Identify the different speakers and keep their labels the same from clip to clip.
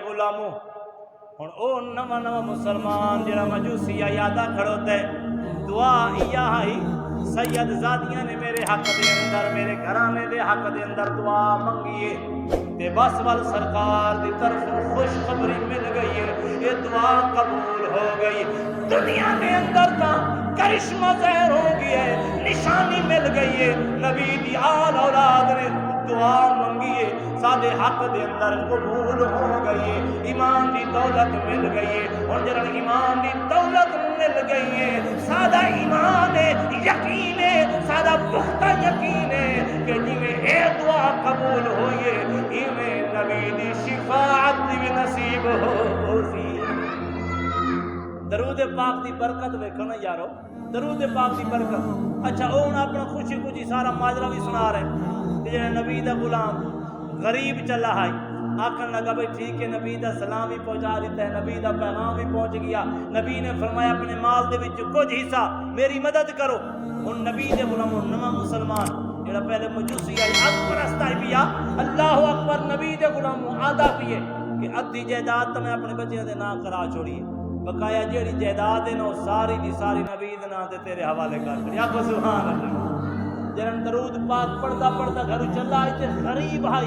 Speaker 1: غلاموں ہن او نواں نواں مسلمان جڑا مجوسی یادا کھڑوتا ہے دعا ایا ہی سید زادیاں نے میرے حق دے اندر میرے گھرانے دے حق دے اندر دعا منگیے تے بس ول سرکار دی طرف خوشخبری مل گئی ہے یہ دعا قبول ہو گئی دنیا کے اندر تا کرشمہ ظاہر ہو گیا ہے نشانی مل گئی ہے نبی دی آل اولاد نے دعا منگیے سادے حق دے اندر قبول ہو گئی ہے ایمان دی دولت مل گئی ہے اور جب ایمان دی دولت مل گئی ہے سادہ ایمان ہے یقین ہے سادہ پختہ یقین ہے کہ جی میں اے دعا قبول ہوئی ہے ایویں نبی دی شفاعت بھی نصیب ہو سی درود پاک دی برکت ویکھو نا یارو درود پاک دی برکت اچھا اون اپنا خوشی خوشی سارا ماجرا بھی سنا رہے کہ جڑا نبی دا غلام غریب چلا ہے آخر لگا بھائی ٹھیک ہے نبی دا سلام بھی پہنچا دیتا ہے نبی دا پیغام بھی پہنچ گیا نبی نے فرمایا اپنے مال دے وچ کچھ حصہ میری مدد کرو ان نبی دے غلام نواں مسلمان جڑا پہلے مجوسی آئی اکبر استائی پیا اللہ اکبر نبی دے غلام آدھا پیے کہ ادھی جائیداد تو میں اپنے بچے دے نام کرا چھوڑی بقایا جیڑی جائیداد ہے نا ساری دی ساری نبی دے نام تے تیرے حوالے کر چھوڑی آپ سبحان اللہ جنن درود پاک پڑھدا پڑھدا گھر چلا تے غریب ہے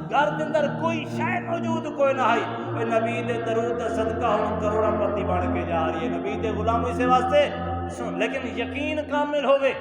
Speaker 1: گھر دے اندر کوئی شے موجود کوئی نہ ہے اے نبی دے درود دا صدقہ ہن کروڑا پتی بن کے جا رہی ہے نبی دے غلام اسے واسطے سن لیکن یقین کامل ہوئے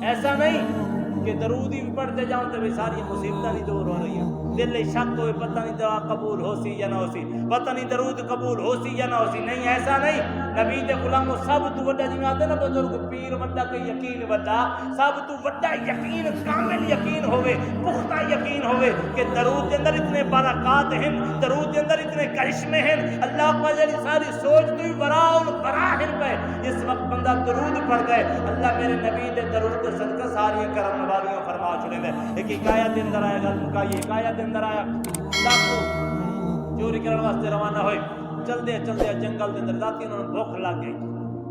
Speaker 1: ایسا نہیں کہ درود ہی پڑھتے جاؤں تو بھی ساری مصیبتیں نہیں دور ہو رہی ہیں دل شک ہوئے پتہ نہیں دعا قبول ہو سی یا نہ ہو سی پتہ نہیں درود قبول ہو سی یا نہ ہو سی نہیں ایسا نہیں نبی دے غلاموں سب تو وڈا جی میں آتے نا بزرگ پیر وڈا کہ یقین وڈا سب تو وڈا یقین کامل یقین ہوئے پختہ یقین ہوئے کہ درود کے اندر اتنے برکات ہیں درود کے اندر اتنے کرشمے ہیں اللہ پاک جڑی ساری سوچ تو براؤن براہن پہ جس وقت بندہ درود پڑھ گئے اللہ میرے نبی دے درود کے صدقہ ساری کرم نواریوں فرما چھوڑے دے ایک حکایت دے اندر آیا گل مکائی حکایت دے اندر آیا ڈاکو چوری کرنے واسطے روانہ ہوئے چلدے چلدے جنگل دے اندر ذاتی انہوں نے بھوک لگ گئی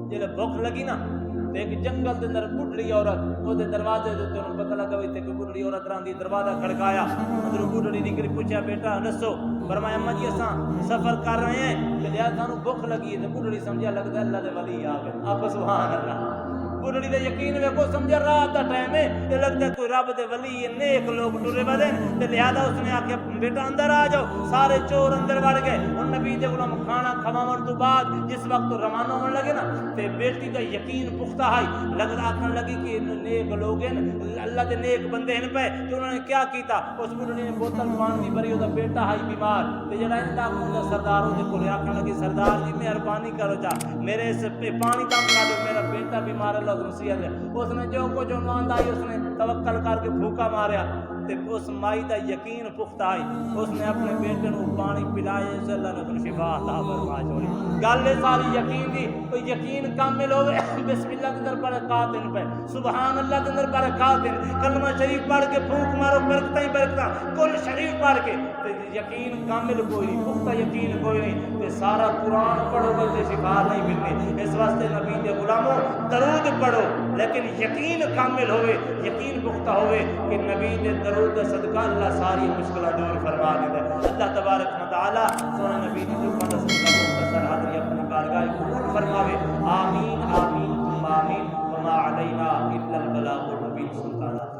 Speaker 1: جلے بھوک لگی نا تو ایک جنگل دے اندر بڈھڑی عورت وہ دے دروازے دے انہوں نے پتہ لگا ہوئی تھے کہ بڈھڑی عورت راندی دروازہ کھڑکایا اندر بڈھڑی نکلی پوچھا بیٹا نسو فرمایا اماں جی اساں سفر کر رہے ہیں کہ لیا سانو بھوک لگی ہے تو بڈھڑی سمجھا لگتا ہے اللہ دے ولی آ گئے آپ سبحان اللہ بڈھڑی دے یقین میں کو سمجھا رات دا ٹائم ہے یہ لگتا ہے کوئی رب دے ولی نیک لوگ ٹرے بدے تے لہذا اس نے آکھیا بیٹا اندر آ جاؤ سارے چور اندر وڑ گئے ان نبی دے غلام کھانا کھواون تو بعد جس وقت روانہ ہون لگے نا تے بیٹی دا یقین پختہ ہے لگتا آکھن لگی کہ نیک لوگ ہیں اللہ دے نیک بندے ہیں پہ تو انہوں نے کیا کیتا اس بڈھڑی نے بوتل پانی دی بری او دا بیٹا ہے بیمار تے جڑا اندا کو سرداروں دے کولے آکھن لگی سردار جی مہربانی کرو جا میرے اس پہ پانی دم لا دو میرا بیٹا بیمار ہے مسیحت ہے اس نے جو کچھ عنوان آئی اس نے توکل کر کے بھوکا ماریا تے اس مائی دا یقین پختہ آئی اس نے اپنے بیٹے نو پانی پلائے اس اللہ نے اپنی شفا عطا فرما چھوڑی گل ساری یقین دی کوئی یقین کامل ہوئے بسم اللہ کے اندر برکات ان پہ سبحان اللہ کے اندر برکات ان کلمہ شریف پڑھ کے پھونک مارو برکتیں ہی برکتیں کل شریف پڑھ کے یقین کامل کوئی نہیں پختہ یقین کوئی نہیں تے سارا قرآن پڑھو گے تے شفا نہیں ملنی اس واسطے نبی دے غلاموں درود پڑھو لیکن یقین کامل ہوئے یقین پختہ ہوئے کہ نبی دے درود دا صدقہ اللہ ساری مشکلات دور فرما دے اللہ تبارک و تعالی سونا نبی دی زبان دا صدقہ مختصر حاضری اپنی بارگاہ قبول فرماوے آمین آمین ثم آمین وما علینا الا البلاغ المبین سلطانہ